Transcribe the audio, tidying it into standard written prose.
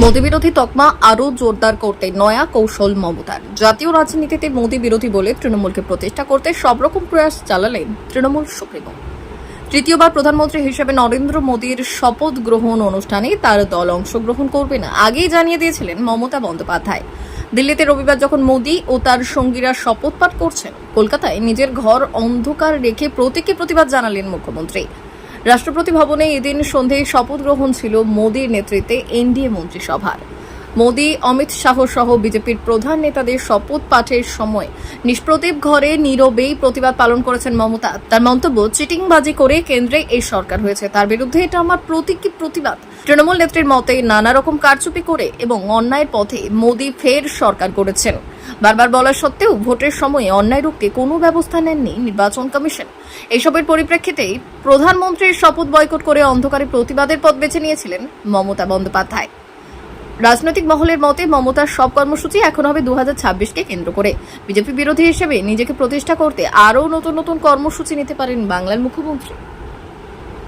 মোদী বিরোধী তকমা আরও জোরদার করতে নয়া কৌশল মমতার। জাতীয় রাজনীতিতে মোদী বিরোধী বলে তৃণমূলকে প্রতিষ্ঠা করতে সব রকম প্রয়াস চালালেন তৃণমূল সুপ্রিমো। তৃতীয়বার প্রধানমন্ত্রী হিসেবে নরেন্দ্র মোদীর শপথ গ্রহণ অনুষ্ঠানে তার দল অংশগ্রহণ করবে না আগেই জানিয়ে দিয়েছিলেন মমতা বন্দ্যোপাধ্যায়। দিল্লিতে রবিবার যখন মোদী ও তার সঙ্গীরা শপথ পাঠ করছেন, কলকাতায় নিজের ঘর অন্ধকার রেখে প্রতীকী প্রতিবাদ জানালেন মুখ্যমন্ত্রী। রাষ্ট্রপতি ভবনে এদিন সন্ধ্যায় শপথ গ্রহণ ছিল মোদীর নেতৃত্বে এনডিএ মন্ত্রিসভার। মোদী, অমিত শাহ সহ বিজেপির প্রধান নেতাদের শপথ পাঠের সময় নিষ্প্রতিভ ঘরে নীরবেই প্রতিবাদ পালন করেছেন মমতা। তার মন্তব্য, চিটিংবাজি করে কেন্দ্রে এই সরকার হয়েছে, তার বিরুদ্ধে এটা আমার প্রতীকী প্রতিবাদ। তৃণমূল নেত্রীর মতে নানা রকম কারচুপি করে এবং অন্যায়ের পথে মোদী ফের সরকার করেছেন। বারবার বলা সত্ত্বেও ভোটের সময়ে অন্যায় রুখতে কোনো ব্যবস্থা নেননি নির্বাচন কমিশন। এইসবের পরিপ্রেক্ষিতেই প্রধানমন্ত্রীর শপথ বয়কট করে অন্ধকারে প্রতিবাদের পথ বেছে নিয়েছিলেন মমতা বন্দ্যোপাধ্যায়। রাজনৈতিক মহলের মতে মমতার সব কর্মসূচি এখন হবে 2026কে কেন্দ্র করে। বিজেপি বিরোধী হিসেবে নিজেকে প্রতিষ্ঠা করতে আরও নতুন নতুন কর্মসূচি নিতে পারেন বাংলার মুখ্যমন্ত্রী।